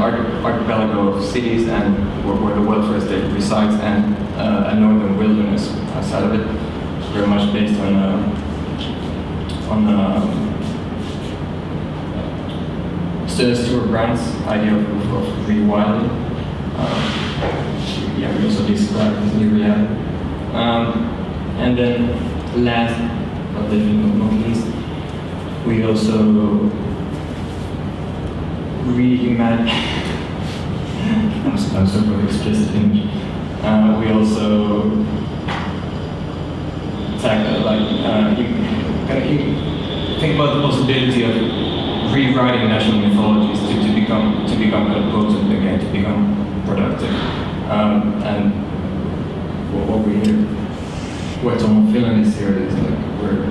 archipelago of cities and where the welfare state resides, and a northern wilderness outside of it. It's very much based on Stuart Brown's idea of rewilding. Yeah, we also describe this new reality. And then last but definitely not least, we also reimagine. I'm sort of explicit image. We also tackle you think about the possibility of rewriting national mythologies to become kind of potent again, to become productive. And what we hear, what Toivonen Finland is here is like we're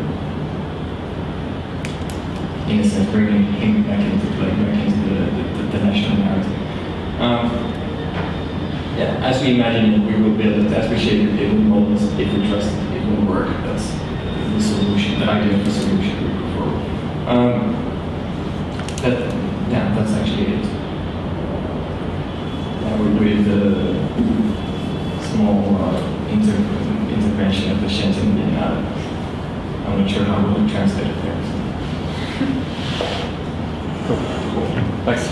in a sense bringing him back into play, back into the national narrative. Yeah, as we imagine it, we will build it. As we shape it, it will mold us. If we trust it, it will work. That's the solution, the idea of the solution we put forward. That's actually it. With the small intervention of the Shenzhen, I'm not sure how we'll translate it there. Cool. Thanks.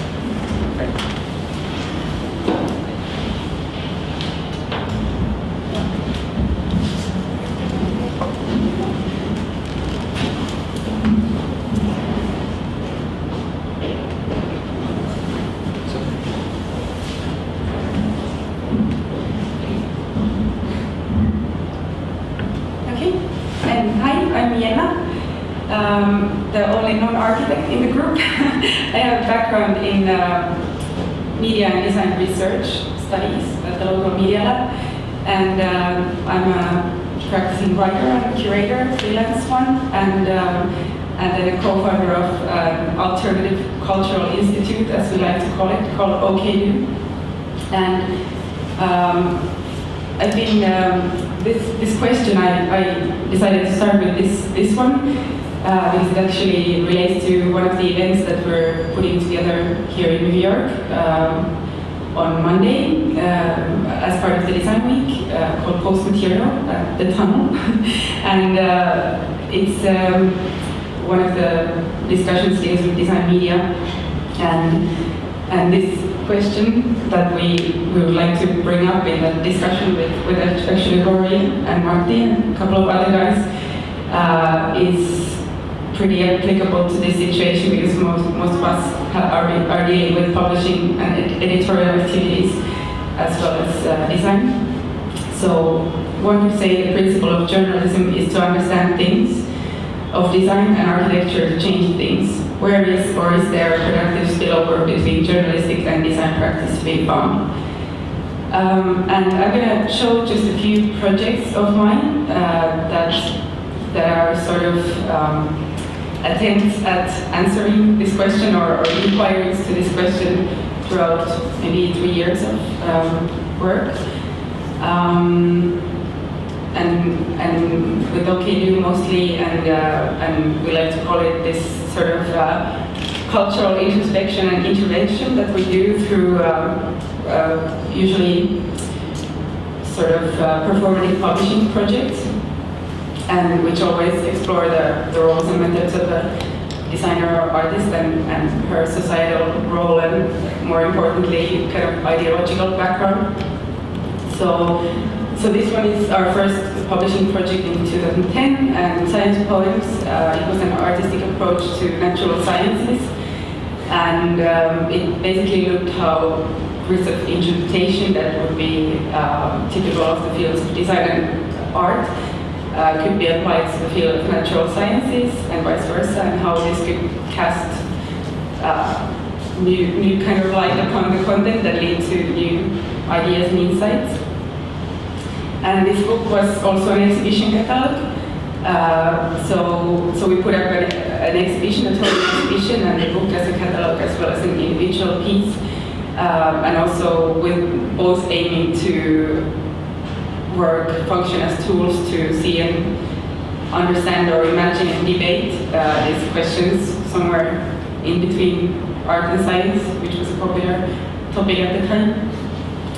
The only non-architect in the group. I have a background in media and design research studies at the local media lab, and I'm a practicing writer and curator, freelance one, and then a co-founder of Alternative Cultural Institute, as we like to call it, called OKU. And I've been this question. I decided to start with this one. Because it actually relates to one of the events that we're putting together here in New York on Monday as part of the design week called Post Material, the tunnel. And it's one of the discussions deals with design media, and this question that we would like to bring up in that discussion with actually Rory and Martti and a couple of other guys is pretty applicable to this situation, because most of us are dealing with publishing and editorial activities as well as design. So one could say the principle of journalism is to understand things, of design and architecture to change things. Where is or is there a productive spillover between journalistic and design practice to be found? And I'm going to show just a few projects of mine that are sort of attempts at answering this question or inquiries to this question throughout maybe 3 years of work. And with OKU mostly, and we like to call it this sort of cultural introspection and intervention that we do through usually sort of performative publishing projects, and which always explore the roles and methods of the designer or artist and her societal role and, more importantly, kind of ideological background. So this one is our first publishing project in 2010, and Science Poems. It was an artistic approach to natural sciences, and it basically looked how grids of interpretation that would be typical of the fields of design and art could be applied to the field of natural sciences and vice versa, and how this could cast new kind of light upon the content that lead to new ideas and insights. And this book was also an exhibition catalog. So we put up an exhibition, a total exhibition, and the book as a catalog as well as an individual piece, and also with both aiming to function as tools to see and understand or imagine and debate these questions somewhere in between art and science, which was a popular topic at the time.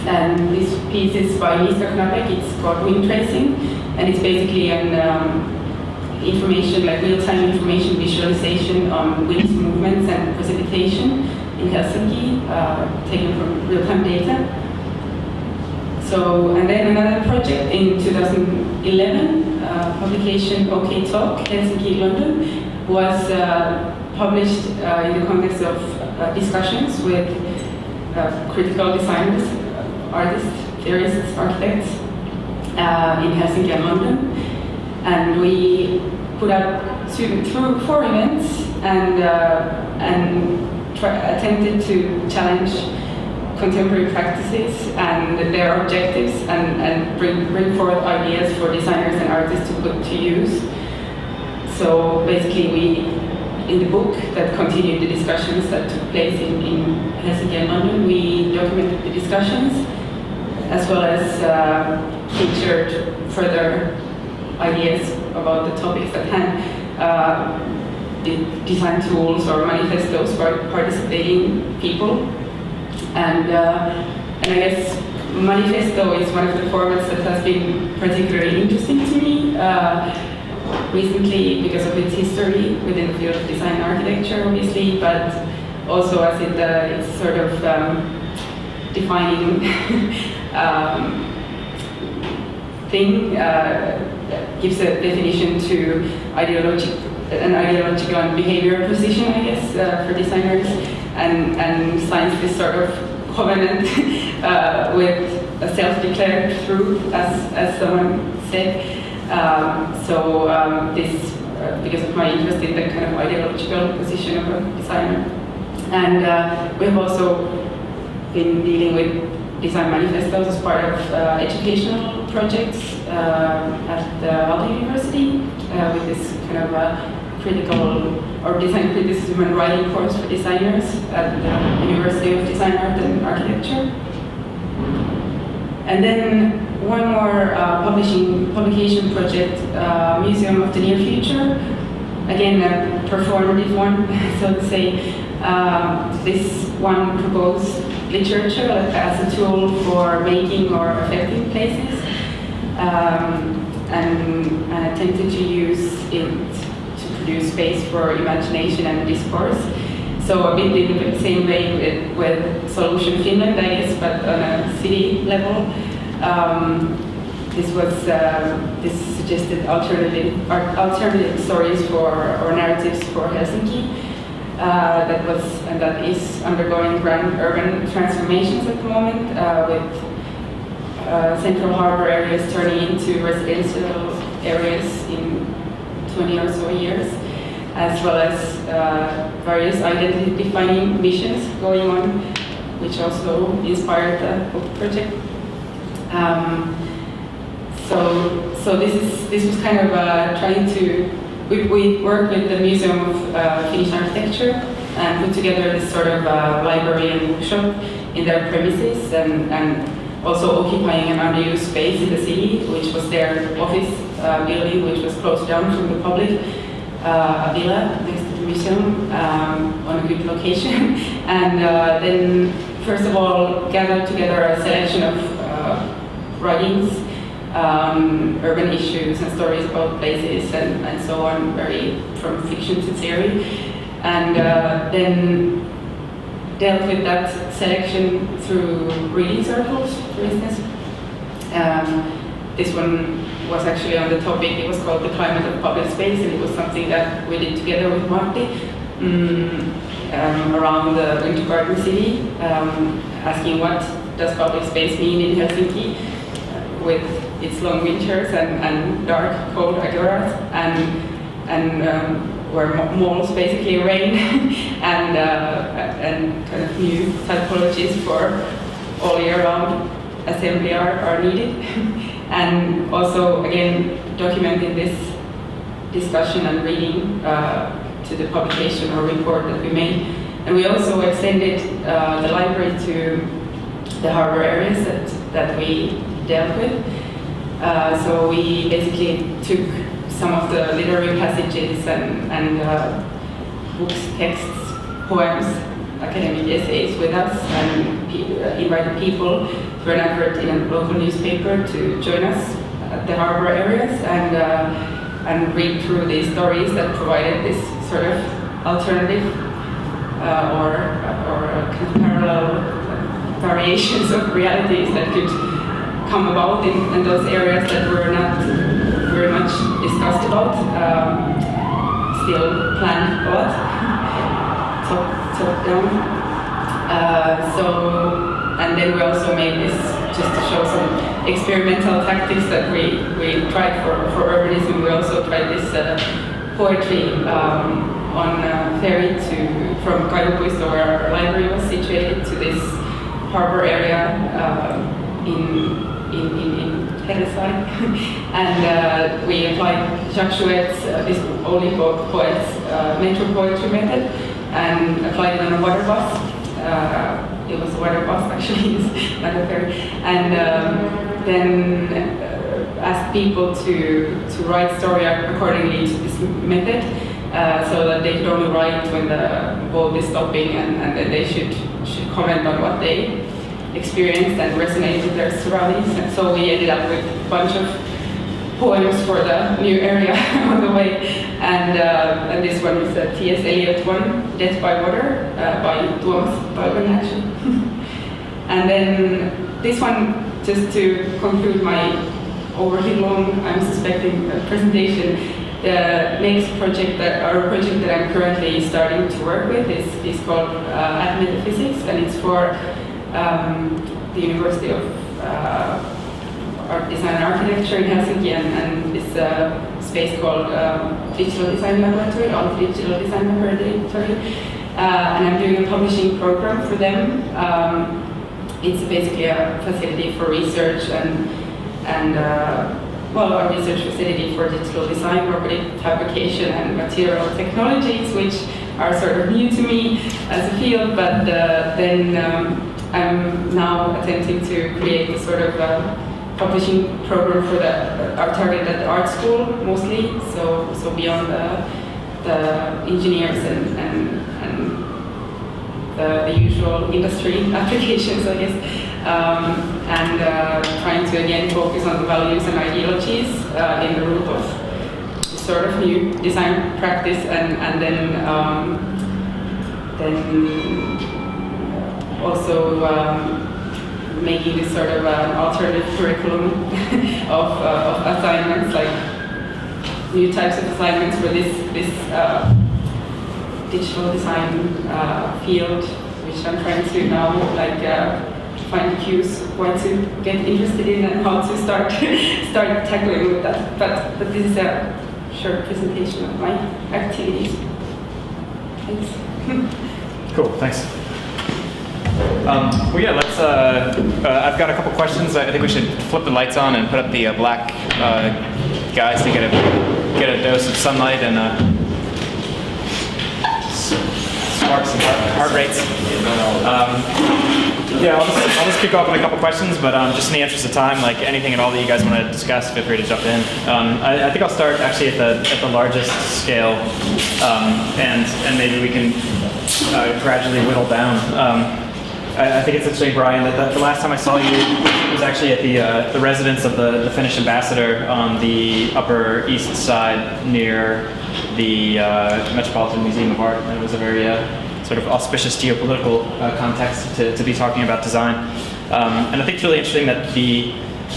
And this piece is by Miska Knapek. It's called Wind Tracing, and it's basically an information, like real-time information visualization on wind movements and precipitation in Helsinki, taken from real-time data. So, and then another project in 2011, publication OK Talk, Helsinki, London, was published in the context of discussions with critical designers, artists, theorists, architects in Helsinki and London. And we put up through 4 events and attempted to challenge contemporary practices and their objectives and bring forth ideas for designers and artists to put to use. So basically in the book that continued the discussions that took place in Helsinki and London, we documented the discussions as well as featured further ideas about the topics at hand, the design tools or manifestos for participating people. And I guess manifesto is one of the formats that has been particularly interesting to me recently because of its history within the field of design and architecture, obviously, but also as it's sort of defining thing, gives a definition to an ideological and behavioral position, I guess, for designers, and signs this sort of covenant with a self-declared truth, as someone said. This, because of my interest in the kind of ideological position of a designer. And we have also been dealing with design manifestos as part of educational projects at the Aalto University with this kind of critical or design criticism and writing course for designers at the University of Design, Art and Architecture. And then one more publication project, Museum of the Near Future. Again, a performative one, so to say. This one proposed literature as a tool for making or affecting places, and attempted to use it to produce space for imagination and discourse. So a bit in the same way with Solution Finland, I guess, but on a city level. This suggested alternative stories or narratives for Helsinki. That is undergoing grand urban transformations at the moment, with central harbor areas turning into residential areas in 20 or so years, as well as various identity-defining missions going on, which also inspired the book project. So this was kind of trying to. We worked with the Museum of Finnish Architecture and put together this sort of library and bookshop in their premises, and also occupying an unused space in the city, which was their office building, which was closed down from the public, a villa next to the museum on a good location. And then, first of all, gathered together a selection of writings, urban issues and stories about places and so on, very from fiction to theory, and then dealt with that selection through reading circles, for instance. This one was actually on the topic, it was called The Climate of Public Space, and it was something that we did together with Martti around the Winter Garden City, asking what does public space mean in Helsinki with its long winters and dark, cold agoras, and where malls basically reign, and kind of new typologies for all year round assembly are needed. And also, again, documenting this discussion and reading to the publication or report that we made. And we also extended the library to the harbor areas that we dealt with. So we basically took some of the literary passages and books, texts, poems academic essays with us and invited people through an advert in a local newspaper to join us at the harbor areas and read through these stories that provided this sort of alternative or kind of parallel variations of realities that could come about in those areas that were not very much discussed about, still planned a lot, top down. And then we also made this just to show some experimental tactics that we tried for urbanism. We also tried this poetry on ferry from Kaivopuisto, where our library was situated, to this harbor area in Helsinki. And we applied Jacques Chouette's, this only poet's metro poetry method, and applied it on a water bus. It was a water bus, actually, it's not a ferry. And then asked people to write story accordingly to this method, so that they could only write when the boat is stopping, and then they should comment on what they experienced and resonate with their surroundings. And so we ended up with a bunch of poems for the new area on the way. And this one is a T.S. Eliot one, Death by Water, by Tuomas, Toivonen actually. And then this one, just to conclude my overly long, I'm suspecting, presentation, the next project that I'm currently starting to work with is called At Metaphysics, and it's for the University of Art Design and Architecture in Helsinki, and this space called Digital Design Laboratory, or Digital Design Laboratory, and I'm doing a publishing program for them. It's basically a facility for research and a research facility for digital design, robotic fabrication, and material technologies, which are sort of new to me as a field, but then I'm now attempting to create a sort of publishing program for our target at the art school mostly, so beyond the engineers and the usual industry applications, I guess, and trying to again focus on the values and ideologies in the root of sort of new design practice, and then also making this sort of an alternative curriculum of assignments, like new types of assignments for this digital design field, which I'm trying to now find cues what to get interested in and how to start tackling with that. But this is a short presentation of my activities. Thanks. Cool, thanks. Well, yeah, let's. I've got a couple questions. I think we should flip the lights on and put up the black guys to get a dose of sunlight and spark some heart rates. Yeah, I'll just kick off with a couple questions, but just in the interest of time, like anything at all that you guys want to discuss, feel free to jump in. I think I'll start actually at the largest scale, and maybe we can gradually whittle down. I think it's interesting, Brian, that the last time I saw you was actually at the residence of the Finnish ambassador on the Upper East Side near the Metropolitan Museum of Art, and it was a very sort of auspicious geopolitical context to be talking about design. And I think it's really interesting that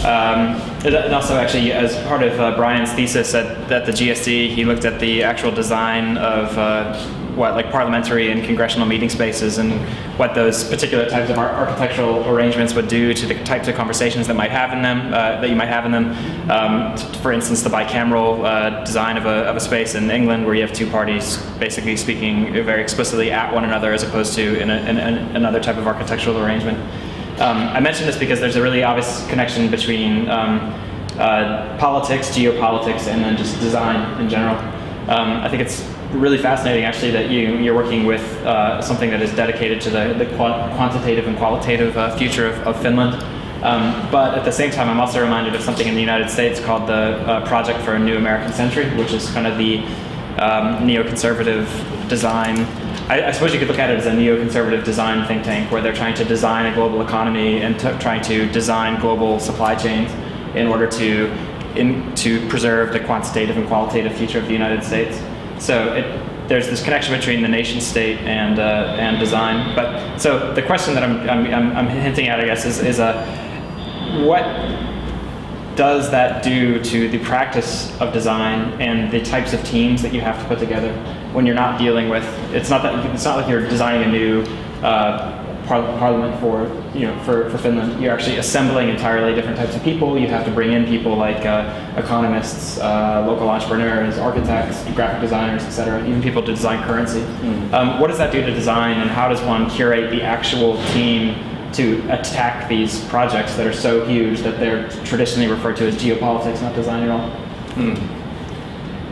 and also actually as part of Brian's thesis at the GSD, he looked at the actual design of parliamentary and congressional meeting spaces and what those particular types of architectural arrangements would do to the types of conversations that you might have in them. For instance, the bicameral design of a space in England where you have two parties basically speaking very explicitly at one another as opposed to in another type of architectural arrangement. I mention this because there's a really obvious connection between politics, geopolitics, and then just design in general. I think it's really fascinating, actually, that you're working with something that is dedicated to the quantitative and qualitative future of Finland. But at the same time, I'm also reminded of something in the United States called the Project for a New American Century, which is kind of the neoconservative design I suppose you could look at it as a neoconservative design think tank where they're trying to design a global economy and trying to design global supply chains in order to preserve the quantitative and qualitative future of the United States. So there's this connection between the nation state and design. But so the question that I'm hinting at, I guess, is what does that do to the practice of design and the types of teams that you have to put together when you're not dealing with? It's not like you're designing a new parliament for Finland. You're actually assembling entirely different types of people. You have to bring in people like economists, local entrepreneurs, architects, graphic designers, etc. Even people to design currency. What does that do to design, and how does one curate the actual team to attack these projects that are so huge that they're traditionally referred to as geopolitics, not design at all?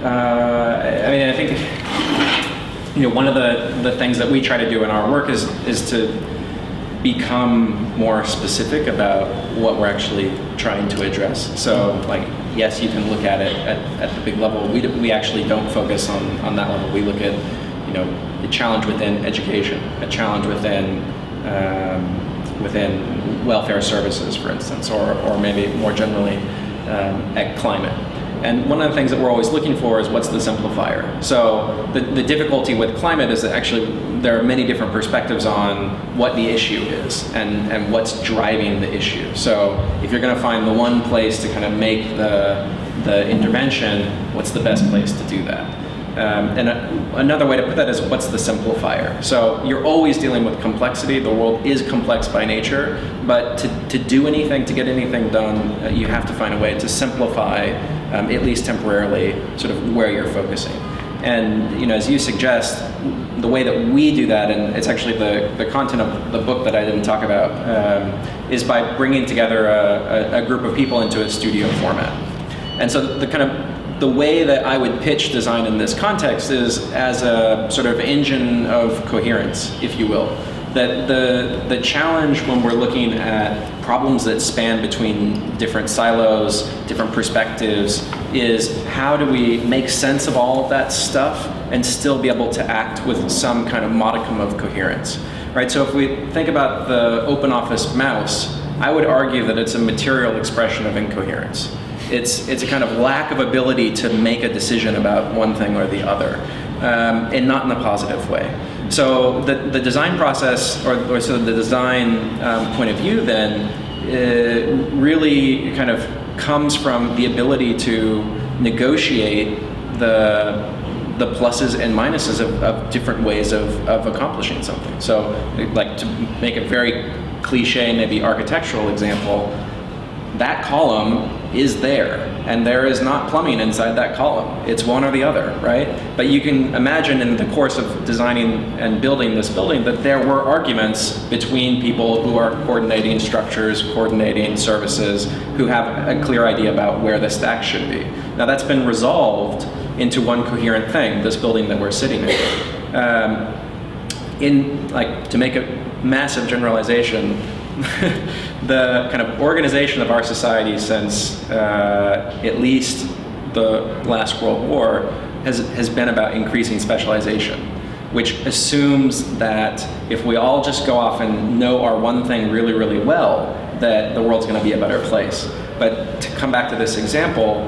I mean, I think one of the things that we try to do in our work is to become more specific about what we're actually trying to address. So, like, yes, you can look at it at the big level. We actually don't focus on that level. We look at the challenge within education, a challenge within welfare services, for instance, or maybe more generally at climate. And one of the things that we're always looking for is what's the simplifier. So the difficulty with climate is that actually there are many different perspectives on what the issue is and what's driving the issue. So if you're going to find the one place to kind of make the intervention, what's the best place to do that? And another way to put that is what's the simplifier? So you're always dealing with complexity. The world is complex by nature, but to do anything, to get anything done, you have to find a way to simplify, at least temporarily, sort of where you're focusing. And as you suggest, the way that we do that, and it's actually the content of the book that I didn't talk about, is by bringing together a group of people into a studio format. And so the way that I would pitch design in this context is as a sort of engine of coherence, if you will. That the challenge when we're looking at problems that span between different silos, different perspectives, is how do we make sense of all of that stuff and still be able to act with some kind of modicum of coherence, right? So if we think about the open office mouse, I would argue that it's a material expression of incoherence. It's a kind of lack of ability to make a decision about one thing or the other, and not in a positive way. So the design process, or so the design point of view then, really kind of comes from the ability to negotiate the pluses and minuses of different ways of accomplishing something. So, like, to make a very cliche, maybe architectural example, that column is there, and there is not plumbing inside that column. It's one or the other, right? But you can imagine in the course of designing and building this building that there were arguments between people who are coordinating structures, coordinating services, who have a clear idea about where the stack should be. Now that's been resolved into one coherent thing, this building that we're sitting in. To make a massive generalization, the kind of organization of our society since at least the last World War has been about increasing specialization, which assumes that if we all just go off and know our one thing really, really well, that the world's going to be a better place. But to come back to this example,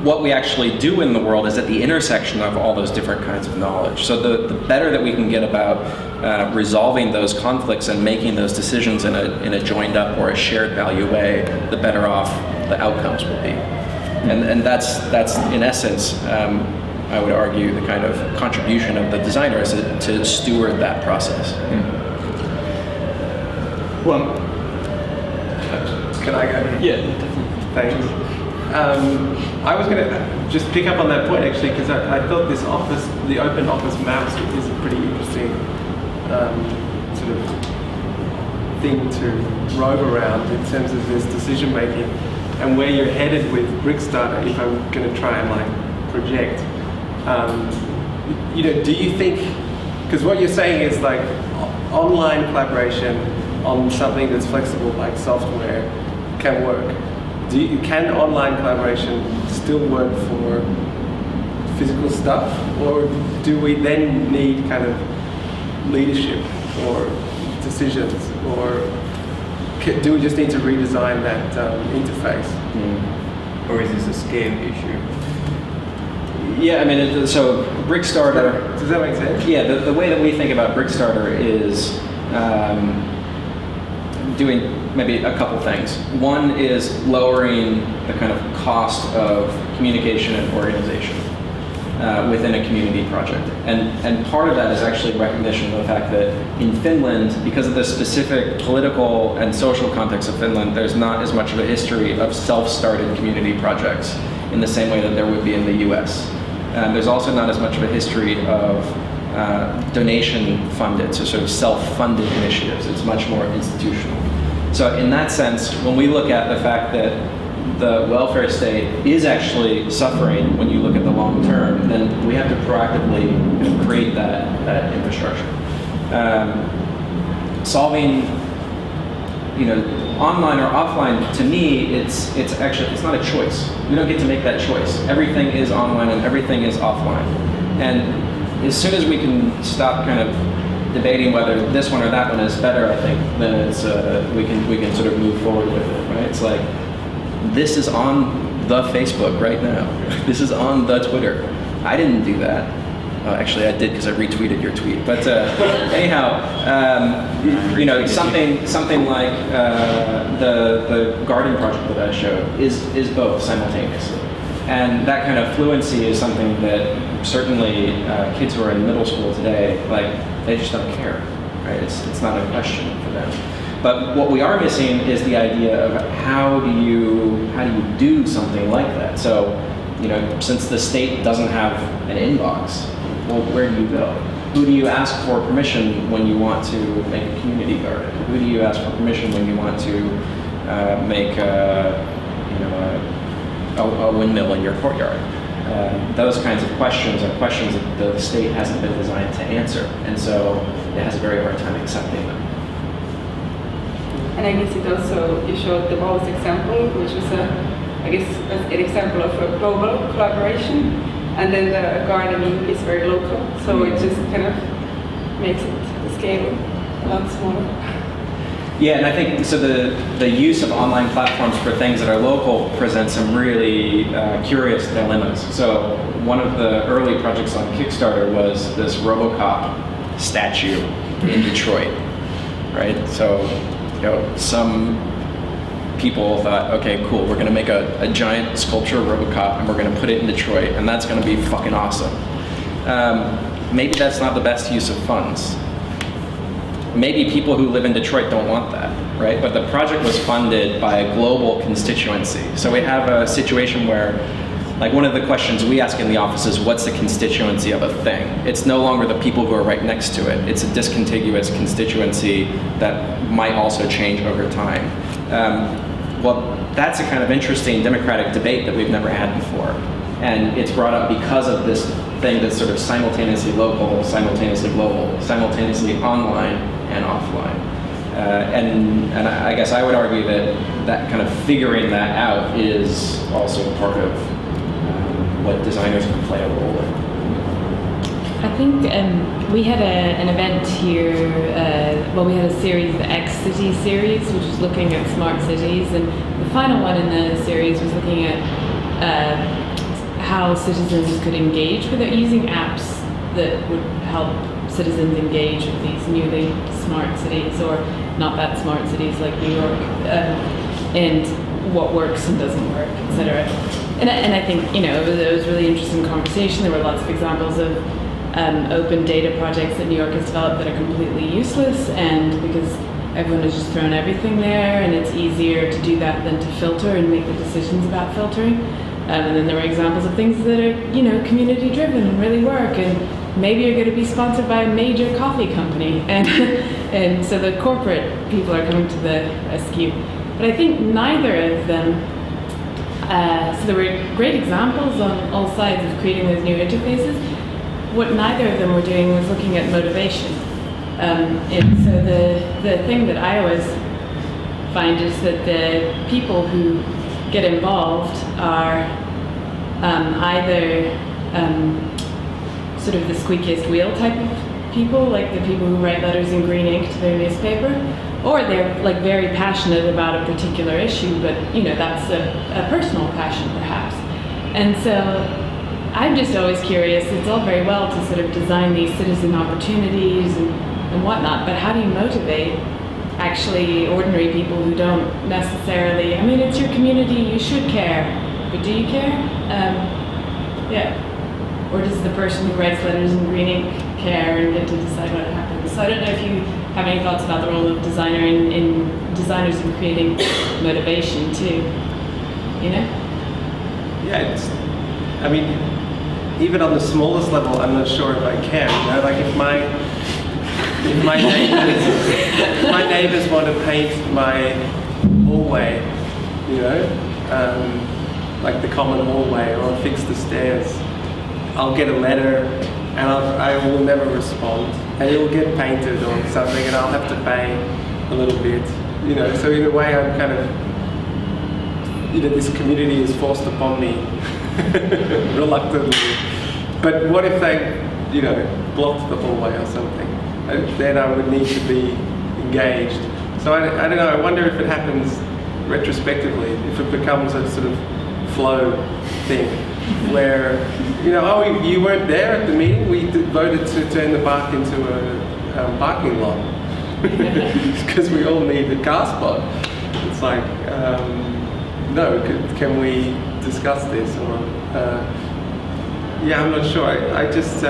what we actually do in the world is at the intersection of all those different kinds of knowledge. So the better that we can get about resolving those conflicts and making those decisions in a joined up or a shared value way, the better off the outcomes will be. And that's in essence, I would argue, the kind of contribution of the designer is to steward that process. Well, can I go? Yeah, definitely. Thanks. I was going to just pick up on that point actually, because I thought this office, the open office mouse, is a pretty interesting sort of thing to rove around in terms of this decision making and where you're headed with Brickstarter. If I'm going to try and project, do you think? Because what you're saying is like online collaboration on something that's flexible like software can work. Can online collaboration still work physical stuff, or do we then need kind of leadership or decisions, or do we just need to redesign that interface? Or is this a scale issue? Yeah, I mean, so Brickstarter. Does that make sense? Yeah, the way that we think about Brickstarter is doing maybe a couple things. One is lowering the kind of cost of communication and organization within a community project. And part of that is actually recognition of the fact that in Finland, because of the specific political and social context of Finland, there's not as much of a history of self-started community projects in the same way that there would be in the US. There's also not as much of a history of donation-funded, so sort of self-funded initiatives. It's much more institutional. So in that sense, when we look at the fact that the welfare state is actually suffering when you look at the long term, then we have to proactively create that infrastructure. Solving, online or offline, to me, it's not a choice. We don't get to make that choice. Everything is online and everything is offline. And as soon as we can stop kind of debating whether this one or that one is better, I think, then it's we can sort of move forward with it, right? It's like, this is on the Facebook right now. This is on the Twitter. I didn't do that. Actually, I did because I retweeted your tweet. But anyhow, something like the garden project that I showed is both simultaneously. And that kind of fluency is something that certainly kids who are in middle school today, they just don't care, right? It's not a question for them. But what we are missing is the idea of how do you do something like that? So, since the state doesn't have an inbox, well, where do you go? Who do you ask for permission when you want to make a community garden? Who do you ask for permission when you want to make a windmill in your courtyard? Those kinds of questions are questions that the state hasn't been designed to answer, and so it has a very hard time accepting them. And I guess you showed the most example, which was an example of a global collaboration, and then the gardening is very local, so it just kind of makes the scale a lot smaller. Yeah, and I think so. The use of online platforms for things that are local presents some really curious dilemmas. So one of the early projects on Kickstarter was this Robocop statue in Detroit, right? So some people thought, okay, cool, we're going to make a giant sculpture of Robocop and we're going to put it in Detroit, and that's going to be fucking awesome. Maybe that's not the best use of funds. Maybe people who live in Detroit don't want that, right? But the project was funded by a global constituency. So we have a situation where, one of the questions we ask in the office is, what's the constituency of a thing? It's no longer the people who are right next to it. It's a discontiguous constituency that might also change over time. Well, that's a kind of interesting democratic debate that we've never had before. And it's brought up because of this thing that's sort of simultaneously local, simultaneously global, simultaneously online and offline. And I guess I would argue that kind of figuring that out is also part of what designers can play a role in. I think we had an event here, we had a series, the X City series, which was looking at smart cities, and the final one in the series was looking at how citizens could engage with it using apps that would help citizens engage with these newly smart cities, or not that smart cities like New York, and what works and doesn't work, etc. And I think it was a really interesting conversation. There were lots of examples of open data projects that New York has developed that are completely useless, and because everyone has just thrown everything there, and it's easier to do that than to filter and make the decisions about filtering. And then there were examples of things that are, community driven and really work, and maybe you're going to be sponsored by a major coffee company, and so the corporate people are coming to the rescue. But I think neither of them, so there were great examples on all sides of creating those new interfaces. What neither of them were doing was looking at motivation. And so the thing that I always find is that the people who get involved are either sort of the squeakiest wheel type of people, like the people who write letters in green ink to their newspaper, or they're like very passionate about a particular issue, but that's a personal passion perhaps. And so I'm just always curious, it's all very well to sort of design these citizen opportunities and whatnot, but how do you motivate actually ordinary people who don't necessarily, I mean, it's your community, you should care, but do you care? Or does the person who writes letters in green ink care and get to decide what happens? So I don't know if you have any thoughts about the role of designer in designers in creating motivation too, Yeah, I mean, even on the smallest level, I'm not sure if I can. Like if my neighbors want to paint my hallway, like the common hallway, or fix the stairs, I'll get a letter and I will never respond, and it will get painted or something, and I'll have to pay a little bit, So in a way, I'm kind of, this community is forced upon me reluctantly. But what if they, blocked the hallway or something? Then I would need to be engaged. So I don't know. I wonder if it happens retrospectively, if it becomes a sort of flow thing, where you weren't there at the meeting. We voted to turn the park into a parking lot because we all need a car spot. It's like, no, can we discuss this? Or I'm not sure. I just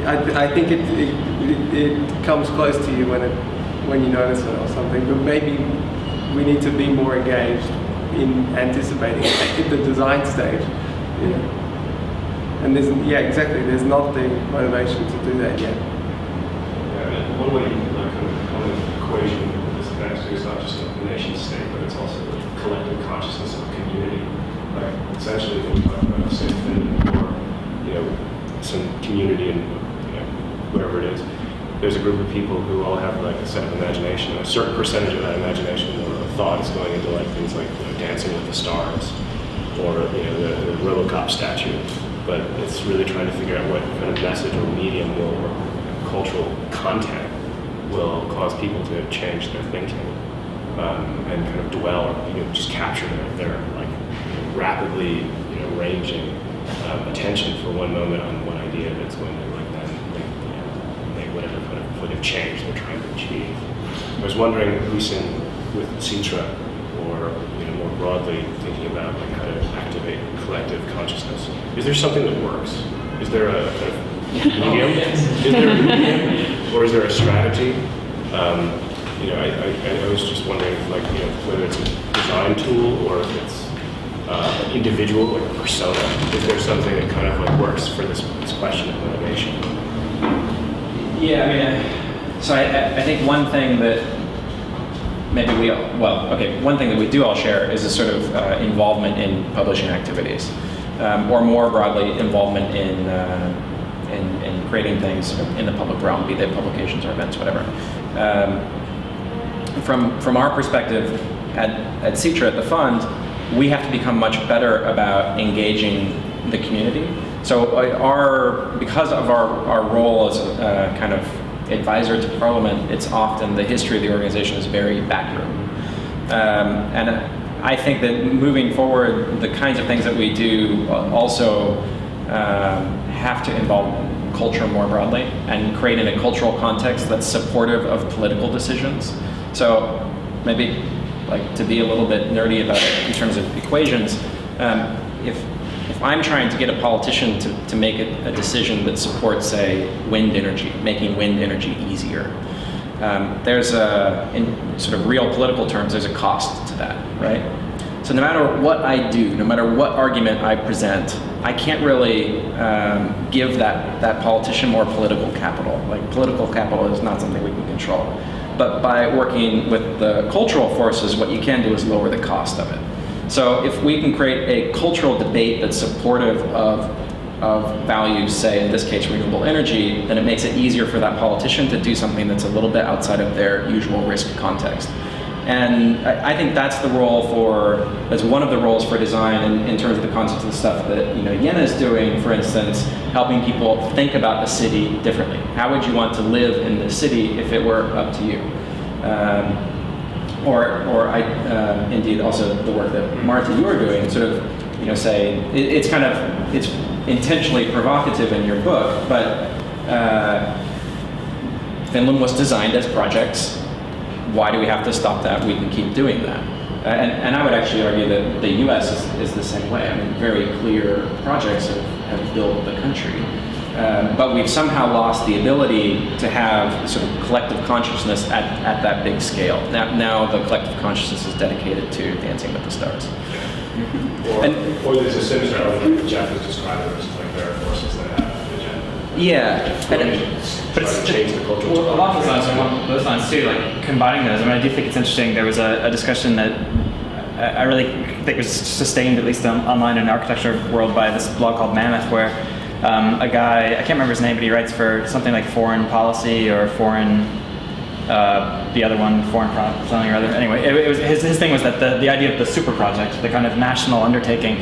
I think it comes close to you when you notice it or something. But maybe we need to be more engaged in anticipating at the design stage. And there's not the motivation to do that yet. Yeah, one way you can kind of equation this actually is not just a nation state, but it's also the collective consciousness of a community. Like essentially, when we talk about say Finland or some community in wherever it is, there's a group of people who all have like a set of imagination, and a certain percentage of that imagination or thought is going into like things like Dancing with the Stars or the Robocop statue. But it's really trying to figure out what kind of message or medium or cultural content will cause people to change their thinking and kind of dwell or just capture their like rapidly ranging attention for one moment on one idea that's going to like then make whatever kind of point of change they're trying to achieve. I was wondering, with Citra, or more broadly thinking about like how to activate collective consciousness, is there something that works? Is there a kind of medium? Is there a medium, or is there a strategy? I was just wondering, like whether it's a design tool or if it's an individual, like a persona. Is there something that kind of like works for this question of motivation? Yeah, I mean, so I think one thing that one thing that we do all share is a sort of involvement in publishing activities, or more broadly, involvement in creating things in the public realm, be they publications or events, whatever. From our perspective at Citra, at the fund, we have to become much better about engaging the community. So because of our role as a kind of advisor to Parliament, it's often the history of the organization is very backroom. And I think that moving forward, the kinds of things that we do also have to involve culture more broadly and create in a cultural context that's supportive of political decisions. So maybe like to be a little bit nerdy about it in terms of equations, if I'm trying to get a politician to make a decision that supports, say, wind energy, making wind energy easier, there's in sort of real political terms, there's a cost to that, right? So no matter what I do, no matter what argument I present, I can't really give that politician more political capital. Like political capital is not something we can control. But by working with the cultural forces, what you can do is lower the cost of it. So if we can create a cultural debate that's supportive of values, say in this case renewable energy, then it makes it easier for that politician to do something that's a little bit outside of their usual risk context. And I think that's the role that's one of the roles for design in terms of the concepts of the stuff that Jenna is doing, for instance, helping people think about the city differently. How would you want to live in the city if it were up to you? Indeed also the work that Martti, you are doing, sort of, say, it's intentionally provocative in your book, but Finland was designed as projects. Why do we have to stop that? We can keep doing that. And I would actually argue that the US is the same way. I mean, very clear projects have built the country. But we've somehow lost the ability to have sort of collective consciousness at that big scale. Now the collective consciousness is dedicated to Dancing with the Stars. Or there's a sinister element that Jeff has described, which is like there are forces that have an agenda. Yeah. But it's change the culture. Well, along those lines too, like combining those. I mean, I do think it's interesting. There was a discussion that I really think was sustained, at least online in the architecture world, by this blog called Mammoth, where a guy, I can't remember his name, but he writes for something like Foreign Policy or Foreign, the other one, Foreign something or other. Anyway, it was his thing was that the idea of the super project, the kind of national undertaking,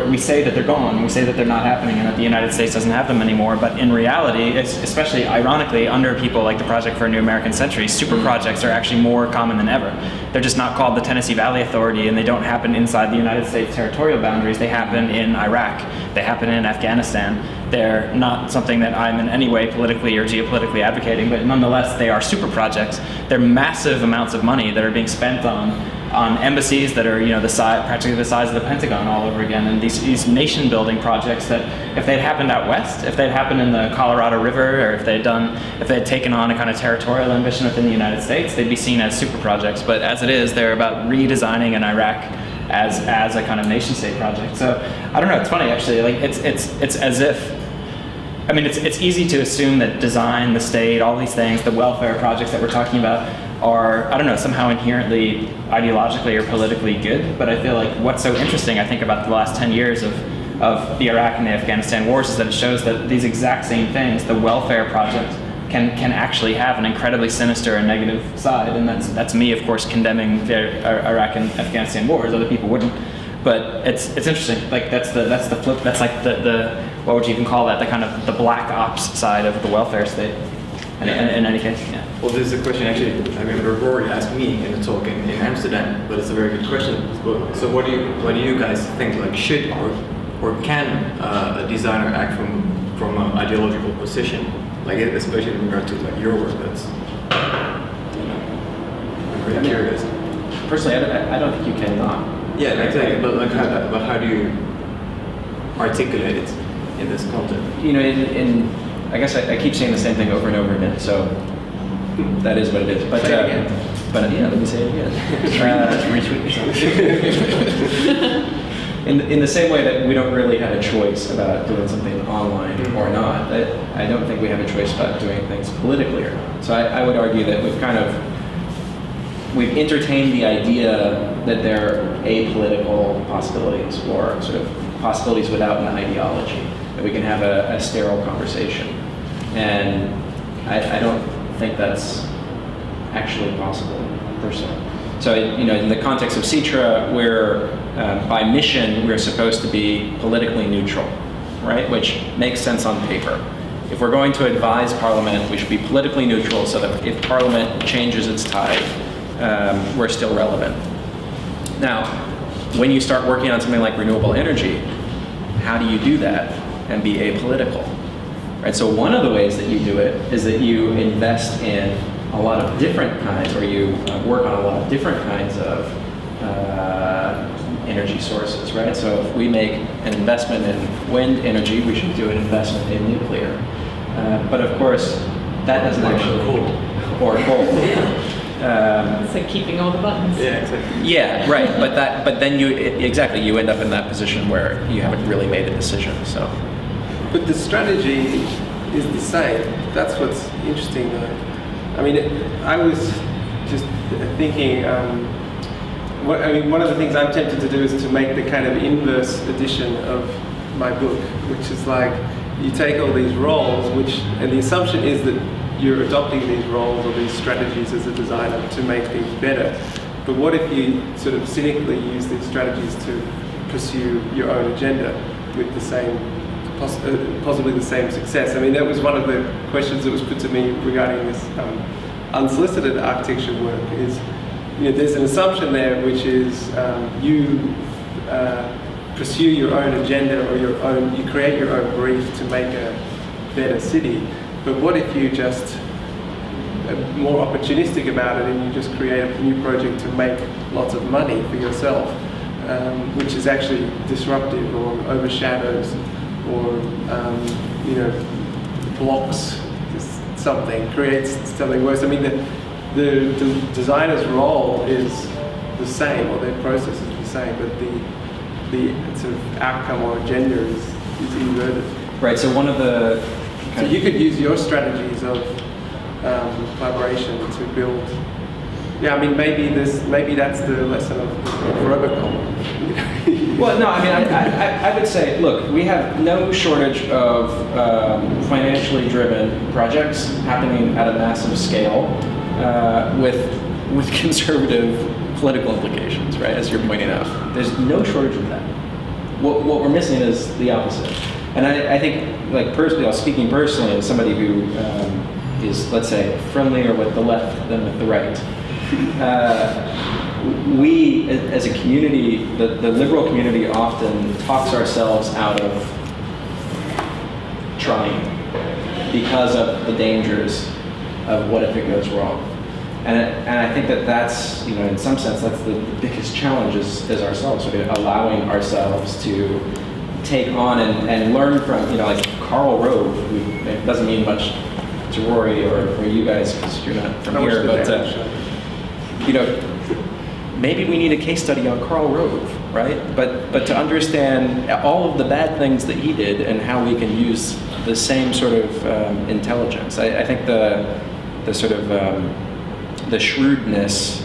we say that they're gone, we say that they're not happening, and that the United States doesn't have them anymore, but in reality, especially ironically, under people like the Project for a New American Century, super projects are actually more common than ever. They're just not called the Tennessee Valley Authority, and they don't happen inside the United States territorial boundaries. They happen in Iraq. They happen in Afghanistan. They're not something that I'm in any way politically or geopolitically advocating, but nonetheless, they are super projects. They're massive amounts of money that are being spent on embassies that are, practically the size of the Pentagon all over again, and these nation-building projects that, if they'd happened out west, if they'd happened in the Colorado River, or if they'd taken on a kind of territorial ambition within the United States, they'd be seen as super projects. But as it is, they're about redesigning in Iraq as a kind of nation-state project. So I don't know. It's funny actually. Like it's as if. I mean, it's easy to assume that design, the state, all these things, the welfare projects that we're talking about are, I don't know, somehow inherently ideologically or politically good. But I feel like what's so interesting, I think, about the last 10 years of the Iraq and the Afghanistan wars is that it shows that these exact same things, the welfare project, can actually have an incredibly sinister and negative side. And that's me, of course, condemning the Iraq and Afghanistan wars. Other people wouldn't. But it's interesting. Like that's the flip. That's like the what would you even call that? The kind of the black ops side of the welfare state. In any case, yeah. Well, this is a question actually. I remember Rory asked me in a talk in Amsterdam, but it's a very good question. So what do you guys think? Like, should or can a designer act from an ideological position? Like, especially in regard to like your work. That's I'm very curious. Personally, I don't think you cannot. Yeah, exactly. But how do you articulate it in this content? I guess I keep saying the same thing over and over again. So that is what it is. But yeah, let me say it again. Retweet yourself. In the same way that we don't really have a choice about doing something online or not, I don't think we have a choice about doing things politically or not. So I would argue that we've entertained the idea that there are apolitical possibilities or sort of possibilities without an ideology, that we can have a sterile conversation. And I don't think that's actually possible, personally. So, in the context of Citra, by mission, we're supposed to be politically neutral, right? Which makes sense on paper. If we're going to advise Parliament, we should be politically neutral so that if Parliament changes its tide, we're still relevant. Now, when you start working on something like renewable energy, how do you do that and be apolitical? Right? So one of the ways that you do it is that you invest in a lot of different kinds, or you work on a lot of different kinds of energy sources, right? So if we make an investment in wind energy, we should do an investment in nuclear. But of course, that doesn't actually... Or coal. It's like keeping all the buttons. Yeah, exactly. Yeah, right. But then you end up in that position where you haven't really made a decision. So, but the strategy is the same. That's what's interesting, though. I mean, I was just thinking. One of the things I'm tempted to do is to make the kind of inverse edition of my book, which is like you take all these roles, and the assumption is that you're adopting these roles or these strategies as a designer to make things better. But what if you sort of cynically use these strategies to pursue your own agenda with the same, possibly the same success? I mean, that was one of the questions that was put to me regarding this unsolicited architecture work. Is, there's an assumption there, which is you pursue your own agenda or you create your own brief to make a better city. But what if you just are more opportunistic about it and you just create a new project to make lots of money for yourself, which is actually disruptive or overshadows or blocks something, creates something worse. I mean, the designer's role is the same, or their process is the same, but the sort of outcome or agenda is inverted. Right. So one of the so you could use your strategies of collaboration to build. Yeah, I mean, maybe that's the lesson of Robocop. Well, no, I mean, I would say, look, we have no shortage of financially driven projects happening at a massive scale with conservative political implications, right, as you're pointing out. There's no shortage of that. What we're missing is the opposite. And I think, like, personally, speaking personally as somebody who is, let's say, friendlier with the left than with the right, we, as a community, the liberal community often talks ourselves out of trying because of the dangers of what if it goes wrong. And I think that's, in some sense, that's the biggest challenge is ourselves, allowing ourselves to take on and learn from, like Karl Rove, who it doesn't mean much to Rory or you guys because you're not from here, but maybe we need a case study on Karl Rove, right? But to understand all of the bad things that he did and how we can use the same sort of intelligence. I think the sort of the shrewdness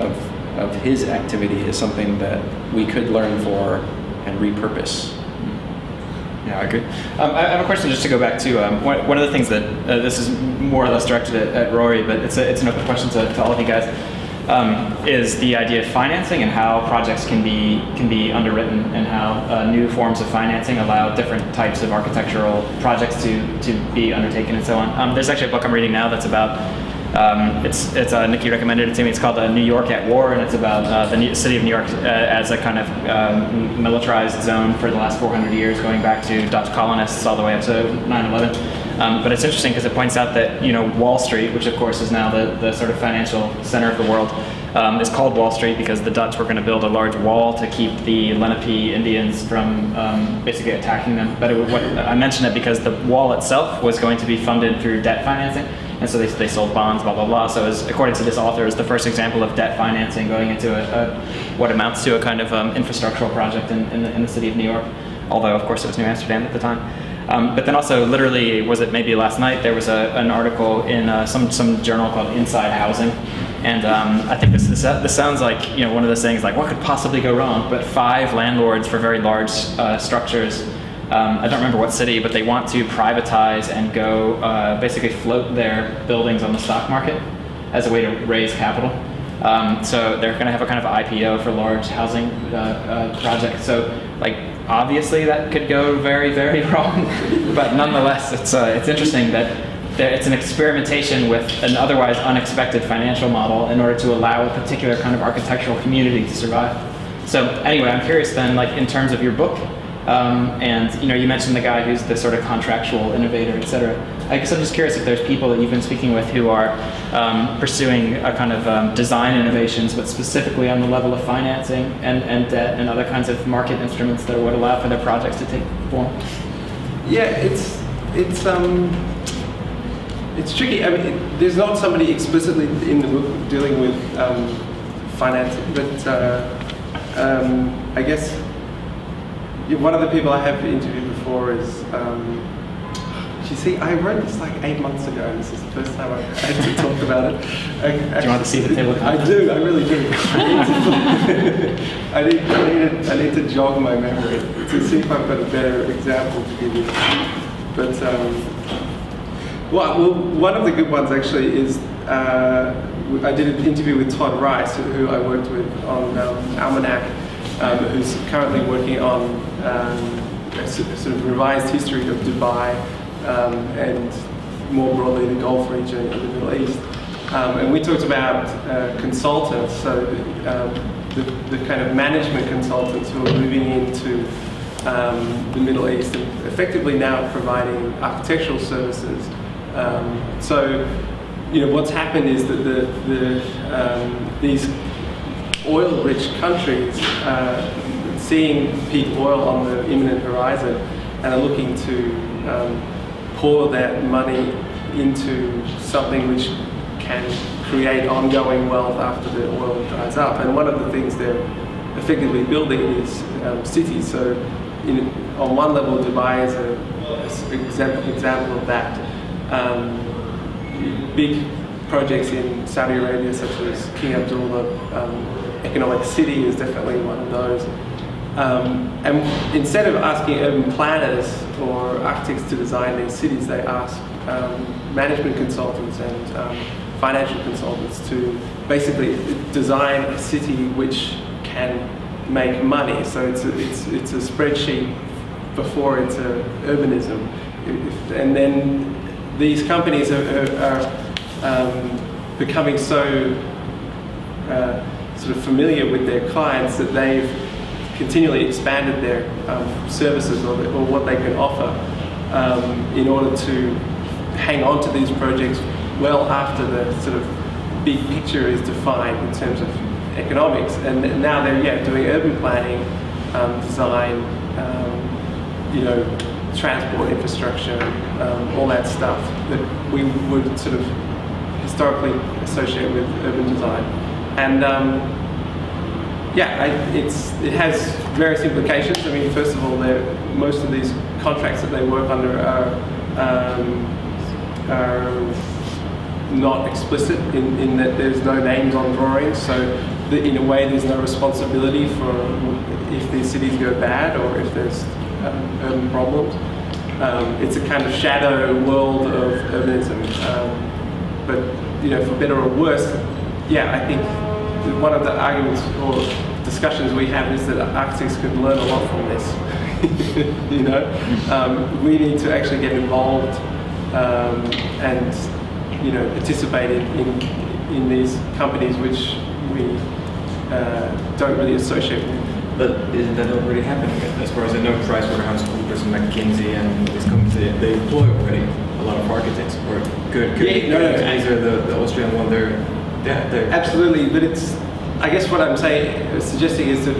of his activity is something that we could learn for and repurpose. Yeah, I agree. I have a question just to go back to one of the things that this is more or less directed at Rory, but it's an open question to all of you guys. Is the idea of financing and how projects can be underwritten and how new forms of financing allow different types of architectural projects to be undertaken and so on. There's actually a book I'm reading now that's about it's Nikki recommended it to me. It's called New York at War, and it's about the city of New York as a kind of militarized zone for the last 400 years, going back to Dutch colonists all the way up to 9/11. But it's interesting because it points out that Wall Street, which of course is now the sort of financial center of the world, is called Wall Street because the Dutch were going to build a large wall to keep the Lenape Indians from basically attacking them. But I mention it because the wall itself was going to be funded through debt financing. And so they sold bonds, blah, blah, blah. So according to this author, is the first example of debt financing going into what amounts to a kind of infrastructural project in the city of New York, although, of course, it was New Amsterdam at the time. But then also, literally, was it maybe last night, there was an article in some journal called Inside Housing. And I think this sounds like one of those things like, what could possibly go wrong? But 5 landlords for very large structures, I don't remember what city, but they want to privatize and go basically float their buildings on the stock market as a way to raise capital. So they're going to have a kind of IPO for large housing projects. So obviously that could go very, very wrong, but nonetheless, it's interesting that it's an experimentation with an otherwise unexpected financial model in order to allow a particular kind of architectural community to survive. So anyway, I'm curious then, in terms of your book, and you mentioned the guy who's the sort of contractual innovator, etc. I guess I'm just curious if there's people that you've been speaking with who are pursuing a kind of design innovations, but specifically on the level of financing and debt and other kinds of market instruments that would allow for their projects to take form. Yeah, it's tricky. I mean, there's not somebody explicitly in the book dealing with financing, but I guess. One of the people I have interviewed before is, you see, I wrote this 8 months ago, and this is the first time I've had to talk about it. Do you want to see the table? I do, I really do. I need to jog my memory to see if I've got a better example to give you. But Well, one of the good ones actually is I did an interview with Todd Rice, who I worked with on Almanac, who's currently working on a sort of revised history of Dubai and more broadly the Gulf region in the Middle East. And we talked about consultants, so the kind of management consultants who are moving into the Middle East and effectively now providing architectural services. So, what's happened is that these oil-rich countries seeing peak oil on the imminent horizon and are looking to pour that money into something which can create ongoing wealth after the oil dries up. And one of the things they're effectively building is cities. So, on one level, Dubai is an example of that. Big projects in Saudi Arabia, such as King Abdullah Economic City, is definitely one of those. And instead of asking urban planners or architects to design these cities, they ask management consultants and financial consultants to basically design a city which can make money. So it's a spreadsheet before it's urbanism, and then these companies are becoming so sort of familiar with their clients that they've continually expanded their services or what they can offer in order to hang on to these projects well after the sort of big picture is defined in terms of economics. And now they're doing urban planning, design, transport infrastructure, all that stuff that we would sort of historically associate with urban design. And it has various implications. I mean, first of all, most of these contracts that they work under are not explicit in that there's no names on drawings. So in a way, there's no responsibility for if these cities go bad or if there's urban problems. It's a kind of shadow world of urbanism. But for better or worse, I think one of the arguments or discussions we have is that architects could learn a lot from this. We need to actually get involved and participate in these companies which we don't really associate with. But isn't that already happening? As far as I know, PricewaterhouseCoopers and McKinsey and these companies, they employ already a lot of architects or good these are the Austrian one. They're absolutely, but I guess what I'm suggesting is that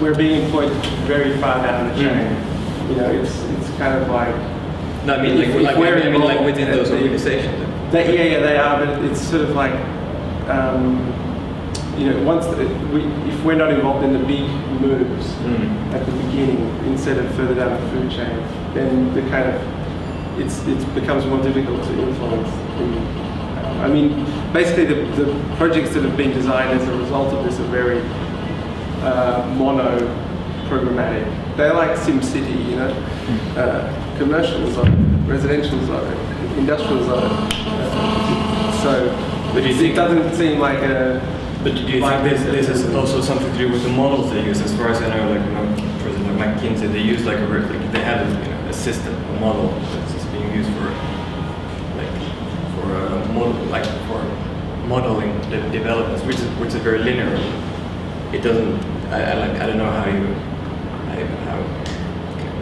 we're being employed very far down the chain. It's kind of like. No, I mean like within those organizations. They are, but it's sort of like. If we're not involved in the big moves at the beginning instead of further down the food chain, then it becomes more difficult to influence. Basically the projects that have been designed as a result of this are very mono-programmatic. They're like SimCity, commercial zone, residential zone, industrial zone. But it doesn't seem like a. But do you think this is also something to do with the models they use? As far as I know, for example, McKinsey, they use they have a system, a model that's being used for modeling the developments, which is very linear. It doesn't. I don't know how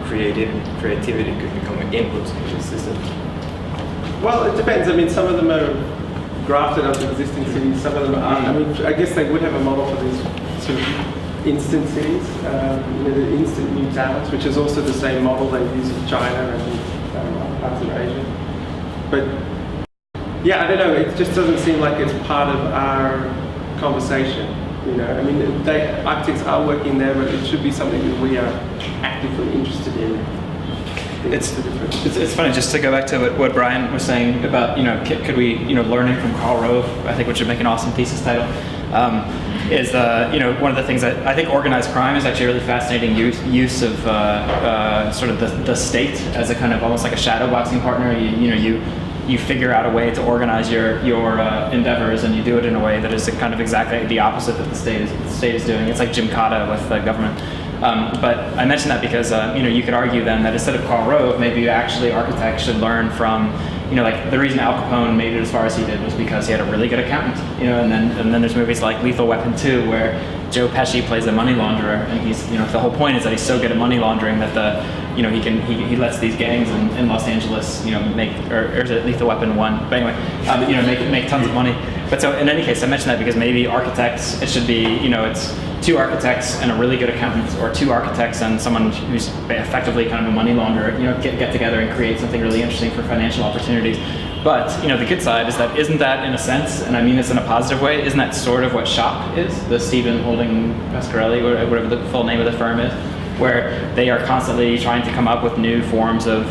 creativity could become an input into the system. Well, it depends. Some of them are grafted onto existing cities, some of them aren't. I guess they would have a model for these sort of instant cities, the instant new towns, which is also the same model they use in China and parts of Asia. But I don't know, it just doesn't seem like it's part of our conversation. Architects are working there, but it should be something that we are actively interested in. It's funny, just to go back to what Bryan was saying about, could we, learning from Karl Rove, I think, which would make an awesome thesis title. is one of the things that I think organized crime is actually a really fascinating use of sort of the state as a kind of almost like a shadow boxing partner. You figure out a way to organize your endeavors, and you do it in a way that is kind of exactly the opposite that the state is doing. It's like Gymkhana with the government. But I mention that because you could argue then that instead of Karl Rove, maybe actually architects should learn from like the reason Al Capone made it as far as he did was because he had a really good accountant. And then there's movies like Lethal Weapon 2 where Joe Pesci plays a money launderer, and he's the whole point is that he's so good at money laundering that he lets these gangs in Los Angeles make, or is it Lethal Weapon 1? But anyway, make tons of money. But so in any case, I mention that because maybe architects, it should be it's 2 architects and a really good accountant, or 2 architects and someone who's effectively kind of a money launderer, get together and create something really interesting for financial opportunities. But the good side is that isn't that in a sense, and I mean this in a positive way, isn't that sort of what Shop is? The Stephen Holding Pasquarelli, whatever the full name of the firm is, where they are constantly trying to come up with new forms of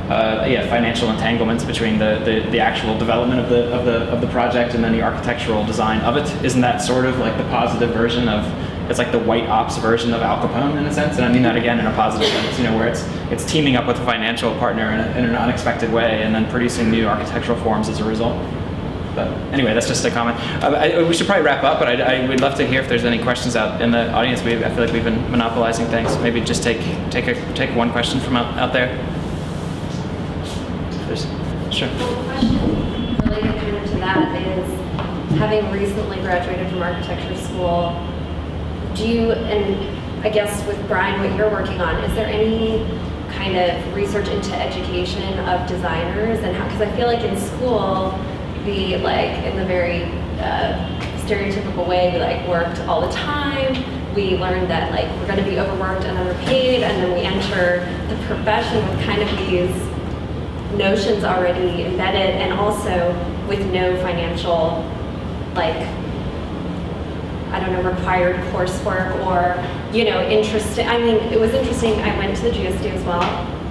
financial entanglements between the actual development of the project and then the architectural design of it. Isn't that sort of like the positive version of, it's like the white ops version of Al Capone in a sense? And I mean that again in a positive sense, where it's teaming up with a financial partner in an unexpected way and then producing new architectural forms as a result. But anyway, that's just a comment. We should probably wrap up, but I would love to hear if there's any questions out in the audience. I feel like we've been monopolizing things. Maybe just take one question from out there. Sure. Well, the question related kind of to that is, having recently graduated from architecture school, and I guess with Bryan, what you're working on, is there any kind of research into education of designers and how? Because I feel like in school, we in the very stereotypical way, we worked all the time. We learned that we're going to be overworked and underpaid, and then we enter the profession with kind of these notions already embedded, and also with no financial, required coursework or, interesting. I mean, it was interesting. I went to the GSD as well,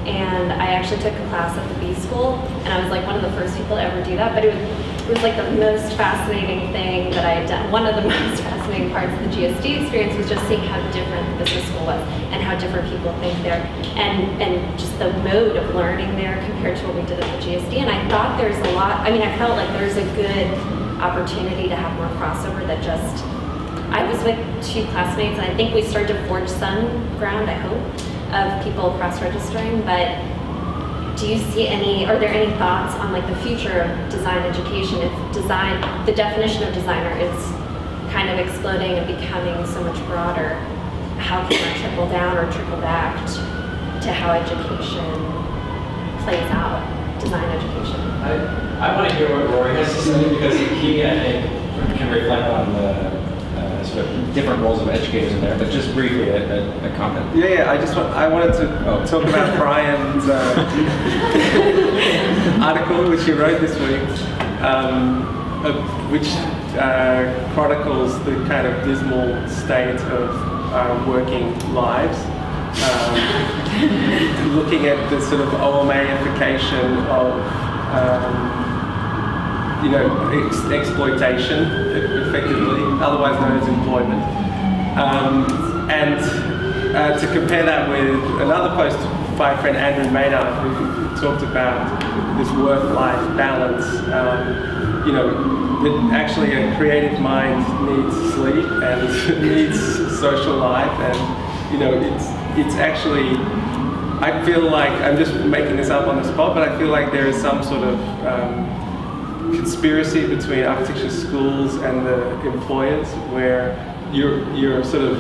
and I actually took a class at the B School, and I was one of the first people to ever do that, but it was the most fascinating thing that I had done. One of the most fascinating parts of the GSD experience was just seeing how different the business school was and how different people think there, and just the mode of learning there compared to what we did at the GSD. And I thought there's a lot, I felt like there's a good opportunity to have more crossover that just, I was with 2 classmates, and I think we started to forge some ground, I hope, of people cross-registering, but do you see are there any thoughts on the future of design education? If the definition of designer is kind of exploding and becoming so much broader, how can that trickle down or trickle back to how education plays out, design education? I want to hear what Rory has to say, because he, I think, can reflect on the sort of different roles of educators in there, but just briefly a comment. Yeah, I wanted to talk about Bryan's article, which he wrote this week, which chronicles the kind of dismal state of working lives, looking at the sort of OMAification of exploitation, effectively, otherwise known as employment. And to compare that with another post by friend Andrew Maynard, who talked about this work-life balance, that actually a creative mind needs sleep and needs social life, and it's actually, I feel like, I'm just making this up on the spot, but I feel like there is some sort of conspiracy between architecture schools and the employers, where you're sort of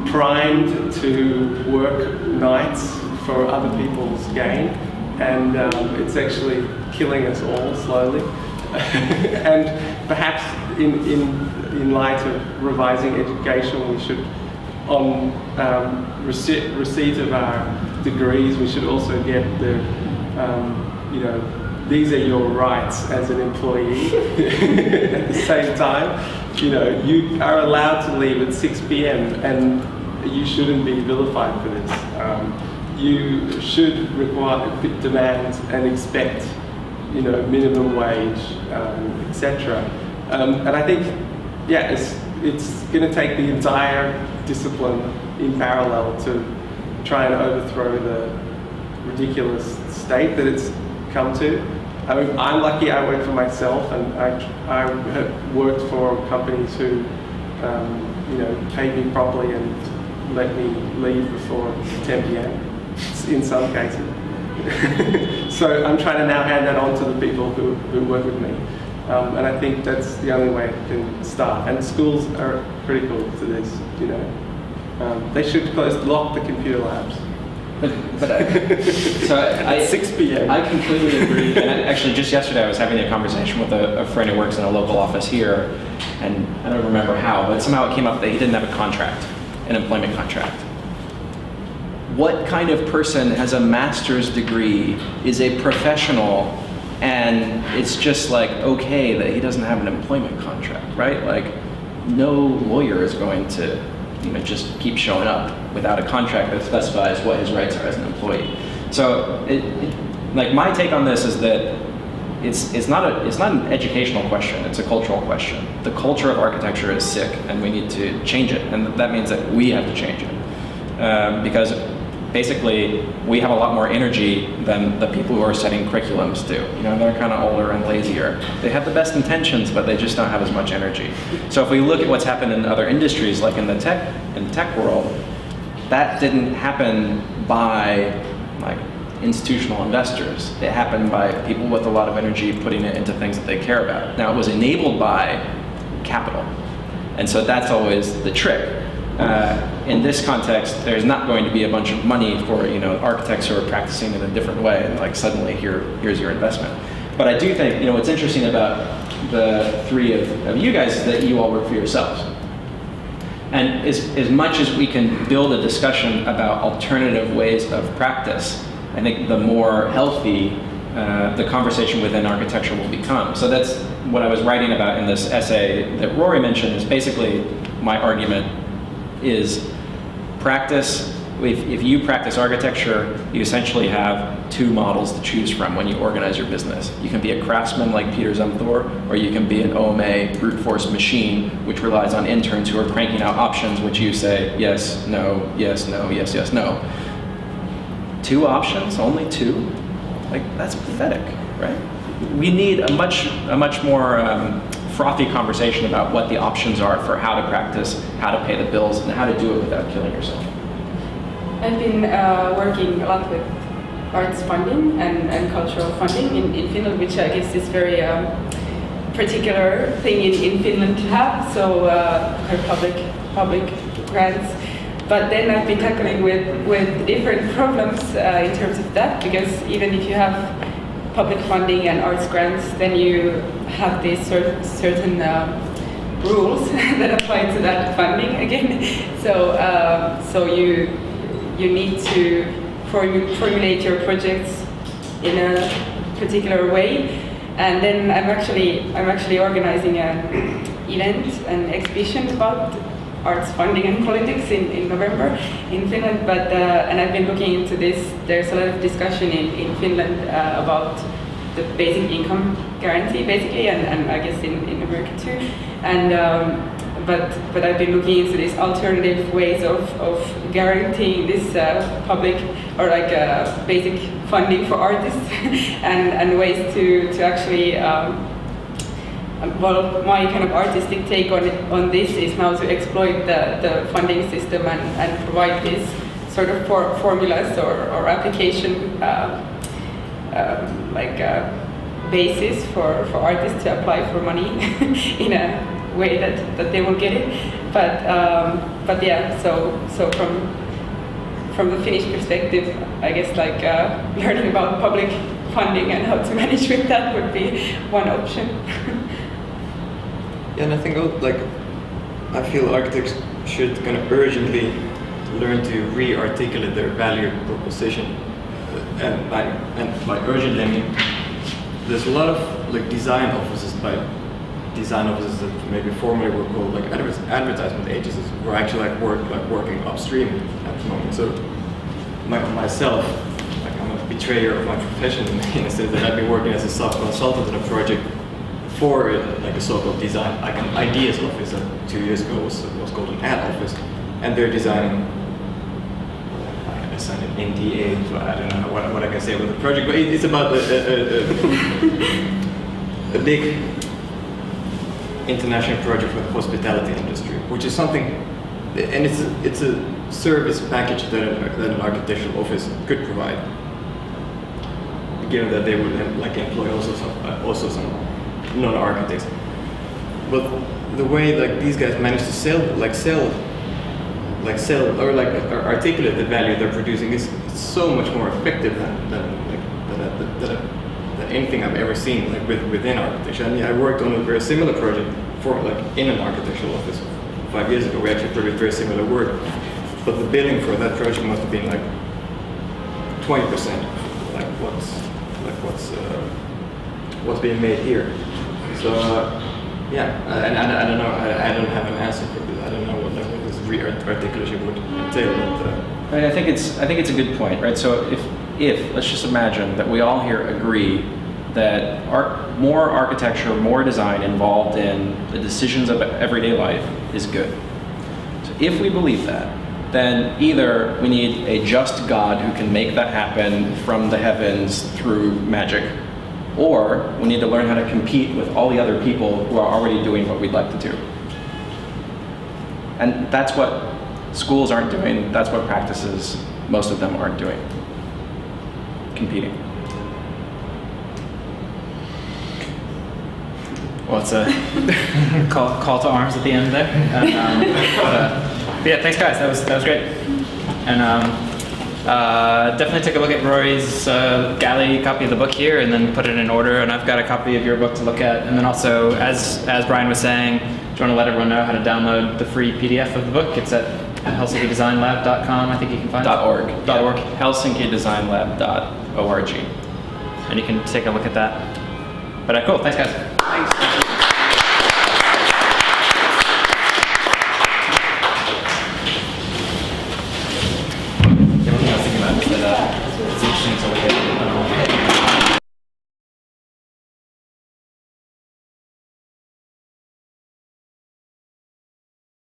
primed to work nights for other people's gain, and it's actually killing us all slowly. And perhaps in light of revising education, we should, on receipt of our degrees, we should also get the these are your rights as an employee. At the same time, you are allowed to leave at 6 p.m. and you shouldn't be vilified for this. You should demand and expect, minimum wage, etc. And I think, it's going to take the entire discipline in parallel to try and overthrow the ridiculous state that it's come to. I mean, I'm lucky I work for myself, and I have worked for companies who, paid me properly and let me leave before 10 p.m. in some cases. So I'm trying to now hand that on to the people who work with me. And I think that's the only way it can start. And schools are critical to this, They should lock the computer labs. At 6 p.m. I completely agree. And actually, just yesterday, I was having a conversation with a friend who works in a local office here, and I don't remember how, but somehow it came up that he didn't have a contract, an employment contract. What kind of person has a master's degree, is a professional, and it's just like okay that he doesn't have an employment contract, right? Like, no lawyer is going to just keep showing up without a contract that specifies what his rights are as an employee. So, like my take on this is that it's not an educational question. It's a cultural question. The culture of architecture is sick, and we need to change it. And that means that we have to change it because basically we have a lot more energy than the people who are setting curriculums do. They're kind of older and lazier. They have the best intentions, but they just don't have as much energy. So if we look at what's happened in other industries, like in the tech world, that didn't happen by like institutional investors. It happened by people with a lot of energy putting it into things that they care about. Now, it was enabled by capital, and so that's always the trick. In this context, there's not going to be a bunch of money for architects who are practicing in a different way, and like suddenly here's your investment. But I do think what's interesting about the three of you guys is that you all work for yourselves. And as much as we can build a discussion about alternative ways of practice, I think the more healthy the conversation within architecture will become. So that's what I was writing about in this essay that Rory mentioned. Is basically my argument is practice. If you practice architecture, you essentially have two models to choose from when you organize your business. You can be a craftsman like Peter Zumthor, or you can be an OMA brute force machine, which relies on interns who are cranking out options, which you say yes, no, yes, no, yes, yes, no. Two options, only two? Like, that's pathetic, right? We need a much more frothy conversation about what the options are for how to practice, how to pay the bills, and how to do it without killing yourself. I've been working a lot with arts funding and cultural funding in Finland, which I guess is very particular thing in Finland to have, so public grants. But then I've been tackling with different problems in terms of that, because even if you have public funding and arts grants, then you have these certain rules that apply to that funding again. So you need to formulate your projects in a particular way. And then I'm actually organizing an event, an exhibition about arts funding and politics in November in Finland. But and I've been looking into this. There's a lot of discussion in Finland about the basic income guarantee, basically, and I guess in America too. And but I've been looking into these alternative ways of guaranteeing this public or like basic funding for artists and ways to actually. Well, my kind of artistic take on this is now to exploit the funding system and provide these sort of formulas or application basis for artists to apply for money in a way that they will get it. But yeah, so from the Finnish perspective, I guess like learning about public funding and how to manage with that would be one option. Yeah, and I think I feel architects should kind of urgently learn to re-articulate their value proposition. And by urgently, I mean there's a lot of design offices that maybe formerly were called advertisement agencies, who are actually working upstream at the moment. So myself, I'm a betrayer of my profession in a sense that I've been working as a sub-consultant on a project for like a so-called design, like an ideas office that 2 years ago was called an ad office, and they're designing. I signed an NDA, so I don't know what I can say about the project, but it's about a big international project for the hospitality industry, which is something, and it's a service package that an architectural office could provide, given that they would like employ also some non-architects. But the way like these guys manage to sell or articulate the value they're producing is so much more effective than anything I've ever seen like within architecture. And I worked on a very similar project for like in an architectural office 5 years ago. We actually produced very similar work, but the billing for that project must have been like 20% of what's being made here. So and I don't know. I don't have an answer for this. I don't know what this re-articulation would entail. But, I think it's a good point, right? So if let's just imagine that we all here agree that more architecture, more design involved in the decisions of everyday life is good. So if we believe that, then either we need a just God who can make that happen from the heavens through magic, or we need to learn how to compete with all the other people who are already doing what we'd like to do. And that's what schools aren't doing, that's what practices, most of them aren't doing. Competing. Well, it's a call to arms at the end there. But yeah, thanks guys. That was great. And definitely take a look at Rory's galley copy of the book here, and then put it in order. And I've got a copy of your book to look at. And then also, as Bryan was saying, do you want to let everyone know how to download the free PDF of the book? It's at HelsinkiDesignLab.com. I think you can find .org. it. .org. HelsinkiDesignLab.org. And you can take a look at that. But cool. Thanks guys. Thanks.